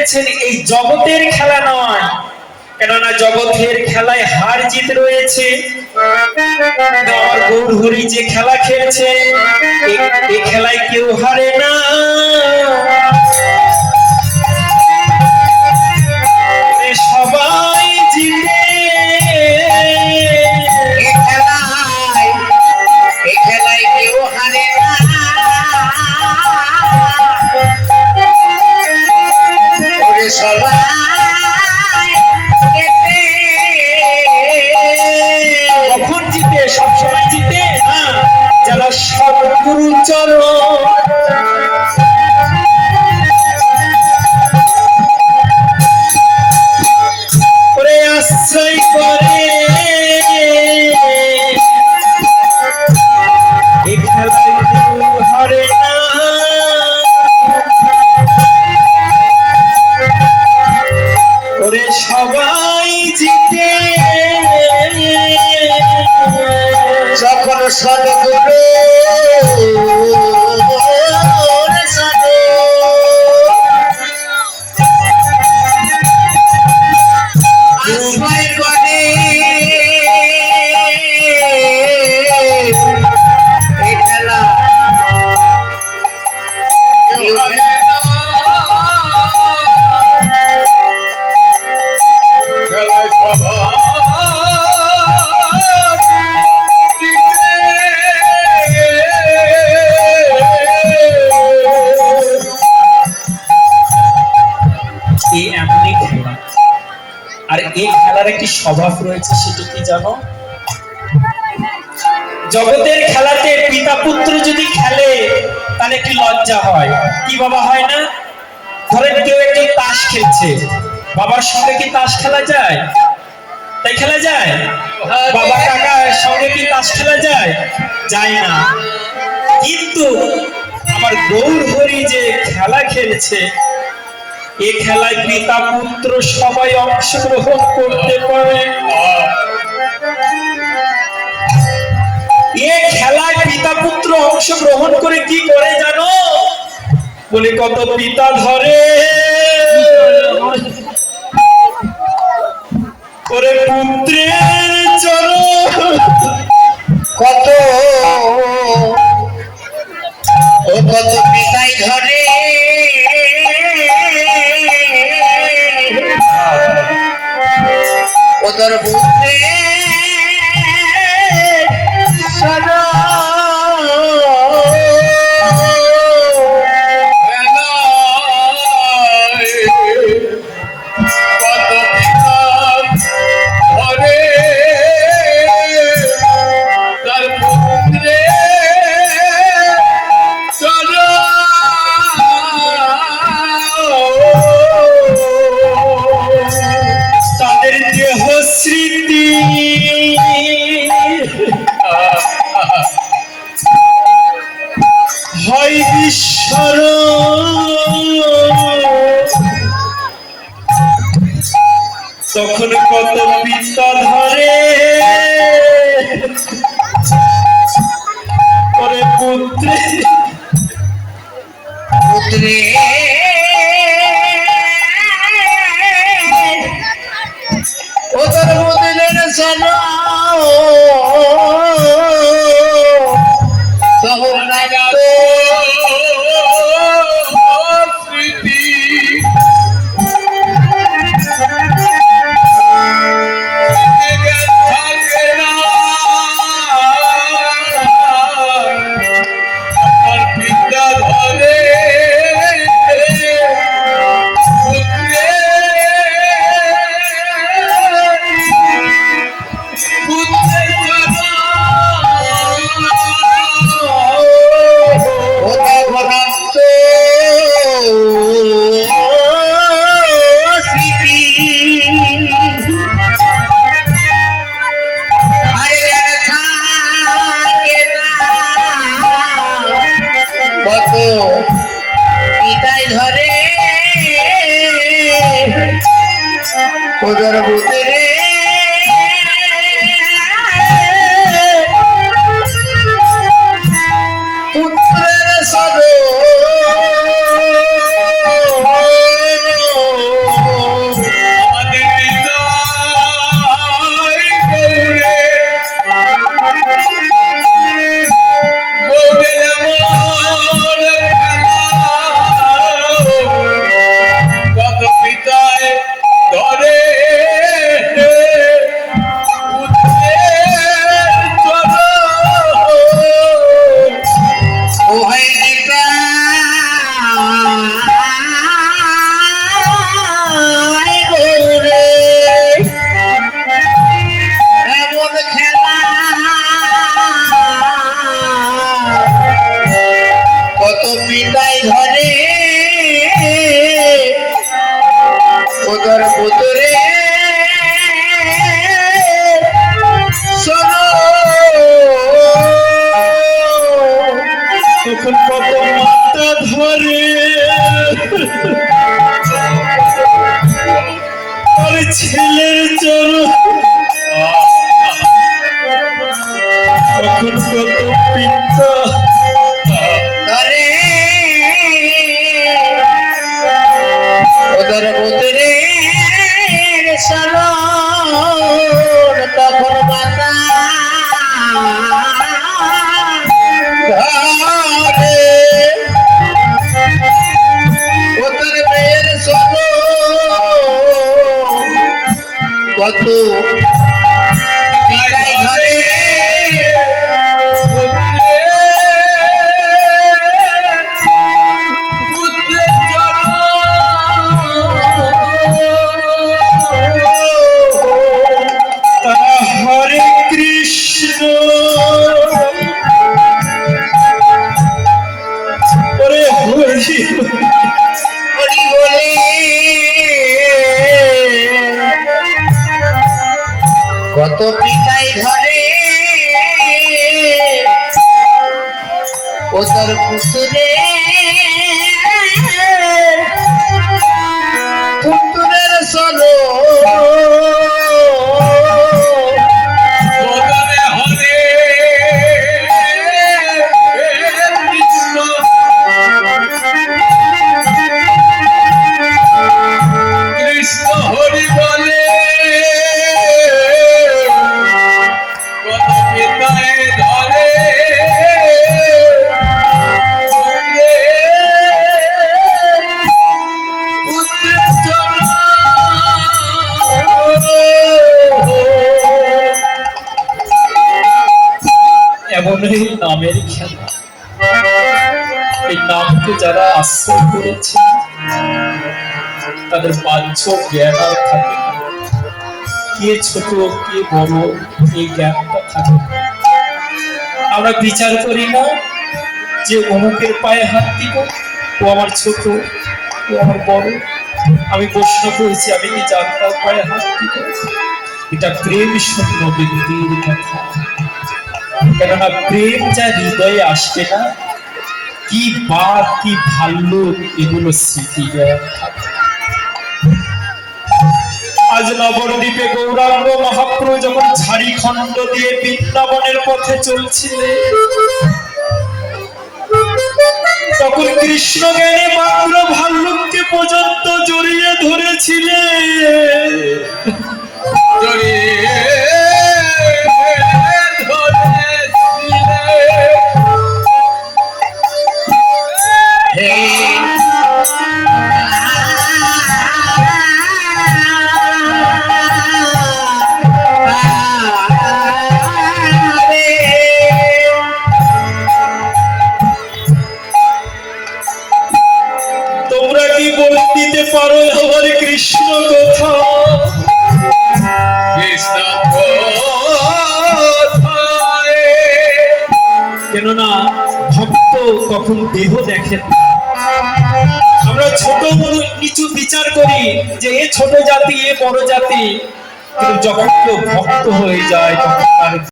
করেছেন এই জগতের খেলা নয়, কেননা জগতের খেলায় হার জিত রয়েছে। আমার গৌর হরি যে খেলা খেলছে এই খেলায় কেউ হারে না, সবাই জিতে। এই খেলায় কেউ হারে না, ওরে সবাই কখন জিতে? সবসময় জিতে না, যারা সদ্গুরু চরণ করে আশ্রয় করে এই খেলায় কেউ হারে না, ওরে সবাই জিতে। যখন সদ্গুরু আশ্রয় করে এই খেলা কেউ হারে না, খেলায় সবাই এই এমনই খেলা, আর এই খেলার একটি স্বভাব রয়েছে, সেটা কি জানো? জগতের খেলাতে পিতা পুত্র যদি খেলে তাহলে একটি লজ্জা হয়, কি বাবা হয় না? ধরেন কেউ একটি তাস খেলছে, বাবার সঙ্গে কি তাস খেলা যায়? তাই খেলা যায়? বাবা কাকার সঙ্গে কি তাস খেলা যায়? যায় না। কিন্তু আমার গৌর হরি যে খেলা খেলছে এই খেলায় পিতা পুত্র সবাই অংশগ্রহণ করতে পারে। এই খেলায় পিতা পুত্র অংশগ্রহণ করে কি করে জানো? বলে কত পিতা ধরে ওরে পুত্রের চরণ, কত ও কত পিতাই ধরে ওদের বুঝতে তাদের দেহ স্মৃতি হয় বিস্মরণ, তখন কত পিতা ধরে ওরে পুত্রে পুত্রে ওদের বুঝলেন শোনো তখন লাগতো স্মৃতি থাকে না আমার পিতা ধরে পিতাই ধরে ওদের বুঝে পুত্রের সদ শোনো কত পিতাই ঘরে হরে কৃষ্ণ ওরে হরি হরি বলে কত পিতাই ধরে ও তোর পুতুরে পুতুরের সলো কৃষ্ণ হরি বলে কত পিতায় ধরে পুত্রের জন্য এমনই নামের খেলা এই নামকে যারা আশ্রয় করেছে তাদের বাহ্য জ্ঞান আর থাকে না। কে ছোট কে বড় এই জ্ঞানটা থাকে না। আমরা বিচার করি না যে অমুকের পায়ে হাত দিব, ও আমার ছোট, ও আমার বড়। আমি প্রশ্ন করেছি, আমি কি জানতার পায়ে হাত দিব? এটা প্রেম শূন্য ব্যক্তির কথা। কেননা প্রেম যা হৃদয়ে আসবে না, কি বাঘ কি ভাল্লুক এগুলো স্মৃতি থাকে। আজ নবদ্বীপে গৌরাঙ্গ মহাপ্রভু যখন ঝাড়িখণ্ড দিয়ে বৃন্দাবনের পথে চলছিলেন, তখন কৃষ্ণ জ্ঞানী মাত্র ভাল্লুককে পর্যন্ত জড়িয়ে ধরেছিলেন। তোমরা কি বলে দিতে পারো আমার কৃষ্ণ কথা? কেননা ভক্ত কখন দেহ দেখেন না। আমরা ছোট বড় নিচু বিচার করি যে এ ছোট জাতি এ বড় জাতি, কিন্তু যখন কেউ ভক্ত হয়ে যায় তখন তার